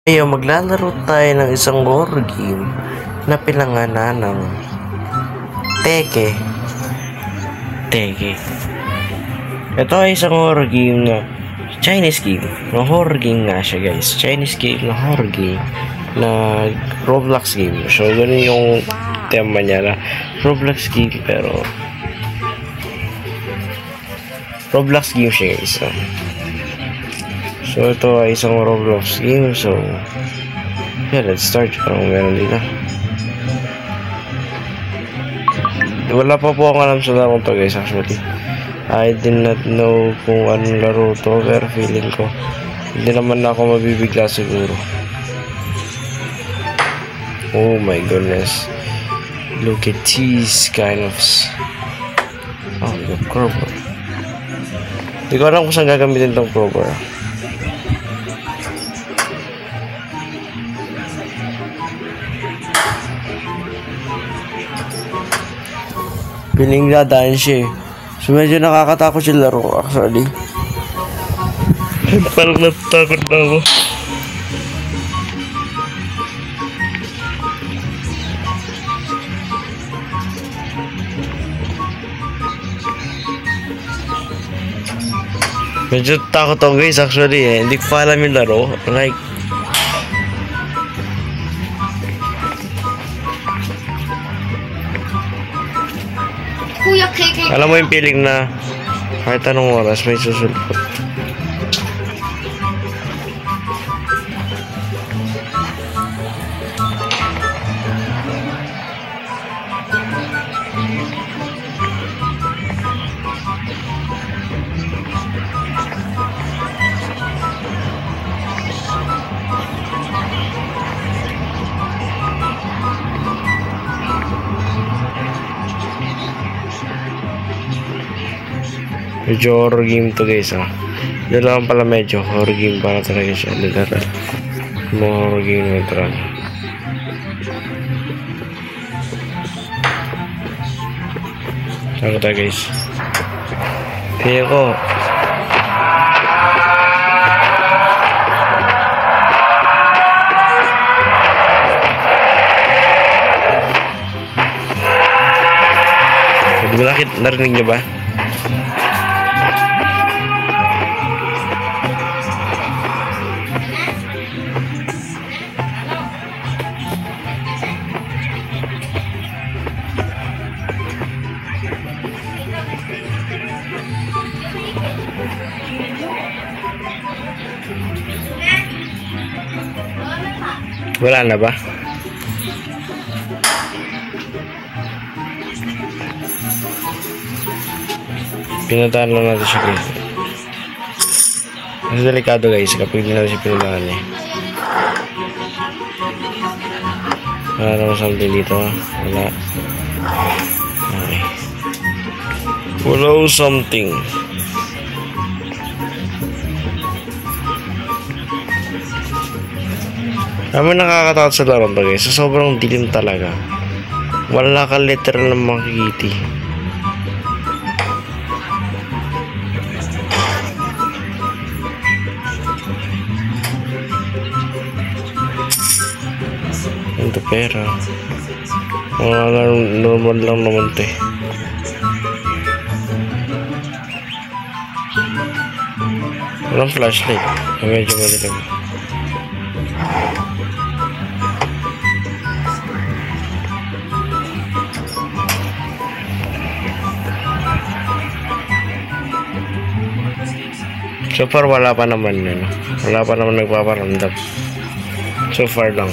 Ngayon, maglalaro tayo ng isang horror game na pinangalan ng Teke. Ito ay isang horror game na Chinese game. Na horror game nga siya, guys. Chinese game na horror game na Roblox game. So, ganun yung tema niya na Roblox game, pero Roblox game siya, guys. So, ito ay isang Roblox game. So, yeah, let's start. Parang meron dito. Wala pa po akong alam sa larong to, guys, actually. I did not know kung anong laro to, pero feeling ko hindi naman ako mabibigla siguro. Oh my goodness. Look at these kind of... Oh, the crowbar. Hindi ko alam kung saan gagamitin tong crowbar. Piling dadaan siya eh. So medyo nakakatakot yung laro actually. Parang natatakot na ako. Medyo takot ako, guys, actually eh. Hindi ko pa alam yung laro. Like, alam mo yung feeling na kahit anong oras may susulpot. Medyo horror game to, guys, ha. Yun lang pala, medyo horror game para talaga siya. Literal. Mga horror game literal. Saan ko tayo, guys? Kaya ko. Narinig niyo ba? Wala na ba? Pinuntahan lang natin siya, guys. Mas delikado, guys, kapag hindi natin siya pinuntahan eh. Wala naman something dito. Wala. Okay. Wala something. Naman nakakatakot sa laro to, guys. So, sobrang dilim talaga. Wala ka literal na makikiti. Ito pera. Mga normal lang naman to eh. Walang flashlight. Medyo madilim. So far wala pa naman ano. Wala pa naman nagpaparamdam. So far lang.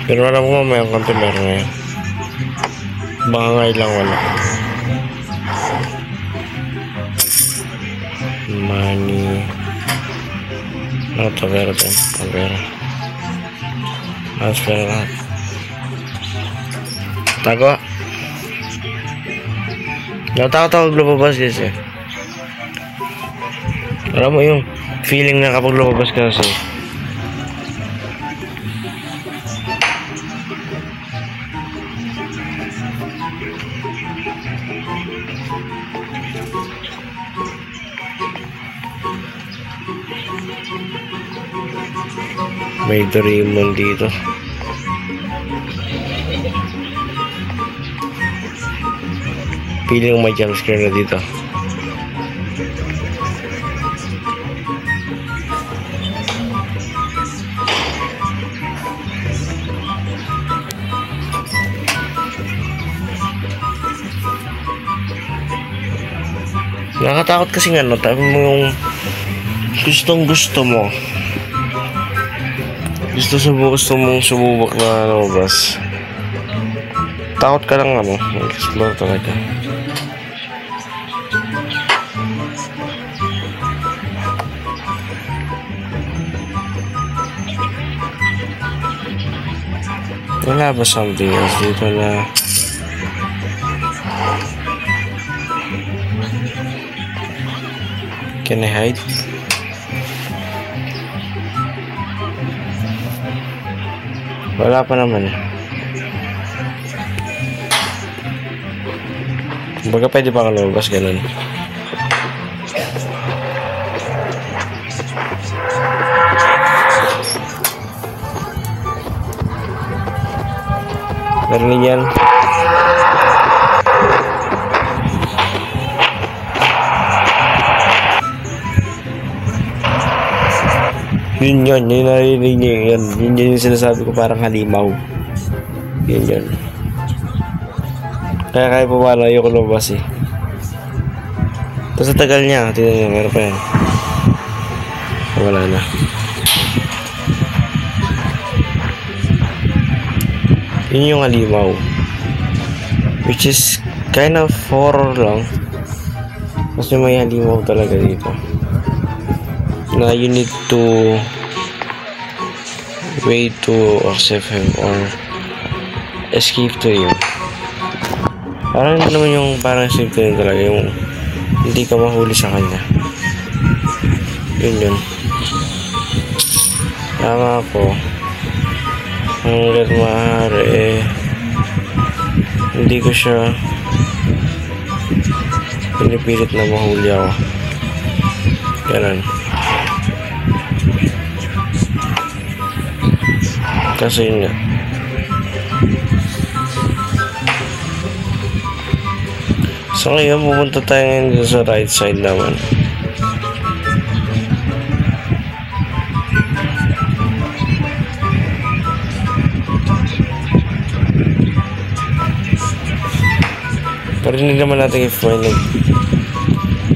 Pero alam ko mamaya ang konti meron ngayon. Baka ngayon lang wala. Money. Ano ito? Pera ito. Pera. Alas pera lahat. Tago. Natakot ako lumabas guys eh. Alam mo yung feeling na kapag lumabas ka kasi. May Doraemon dito. Feeling may jumpscare na dito. Nakakatakot kasi nga no, tayo mo yung gusto mo. Gusto mong sububok na lumabas. Takot ka lang ano, mag-explore talaga. Wala ba something else dito na can I hide? Wala pa naman eh. Baga pwede pa ka lumabas ganun. Meron yan. Yun narinig niyo yun. Yun yung sinasabi ko parang halimaw. Yun. Kaya pa paano ayoko lumabas eh. Tapos sa tagal niya, tingnan niyo, meron pa yan. Wala na. Yun yung halimaw. Which is kind of horror lang. Kasi may halimaw talaga dito. Na you need to wait to accept him or escape to him. Parang naman yung parang escape to him talaga, yung hindi ka mahuli sa kanya. Yun. Tama ako. Hanggat maaari hindi ko siya pinipilit na mahuli ako. Ganun. Kasi yun nga. So ngayon pupunta tayo ngayon sa right side naman. Parinig naman natin if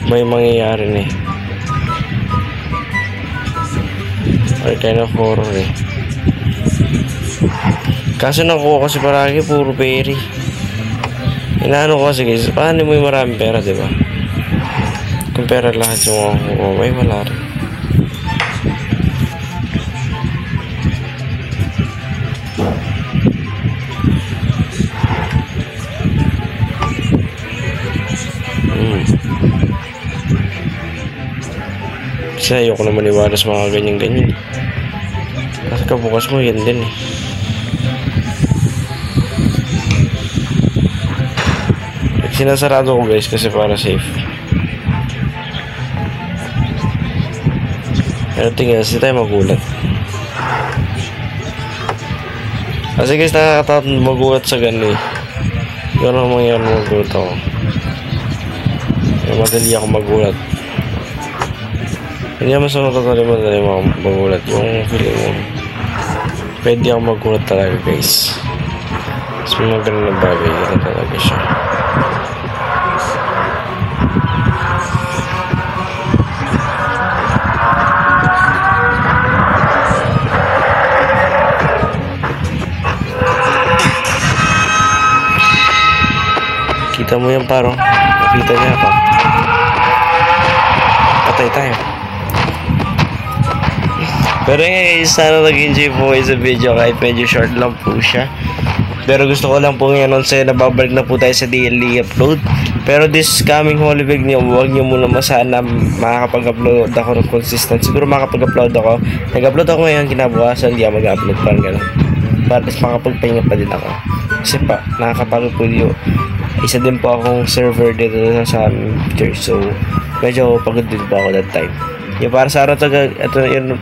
may mangyayari na eh. Or kind of horror eh. Kaso nakuha kasi paragi puro berry. Inaano ko kasi guys, paano mo yung maraming pera, diba? Kung pera lahat yung makukuha, may wala rin. Kasi ayoko na maniwala sa mga ganyan-ganyan. Kasi kabukas mo yan din eh. Sinasarado ko guys kasi para safe. Pero tingnan, hindi tayo magulat. Kasi guys, nakakatakot magulat sa ganun eh. Gano'n mangyayari magulat ako. Madali ako magulat. Hindi naman sa madali magulat. Yung feeling mo, pwede ako magulat talaga guys. Mas mga ganun na bagay, gano'n talaga siya. Kita mo yan paro. Nakita niya ako. Patay tayo. Pero guys, sana nag-enjoy po kayo sa video kahit medyo short lang po siya. Pero gusto ko lang po i-announce na babalik na po tayo sa daily upload. Pero this coming Holy Week niyo, huwag niyo muna masana makakapag-upload ako ng consistent. Siguro makakapag-upload ako. Nag-upload ako ngayon, kinabukasan, hindi ako mag-upload pa gano'n. But makapagpahinga pa din ako. Kasi pa, nakakapagod po yun. Isa din po akong server dito sa church. So, medyo pagod din po ako that time. Yung para sa araw to, ito, yun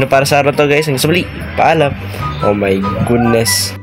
para sa araw to guys. Hanggang sa muli, paalam. Oh my goodness.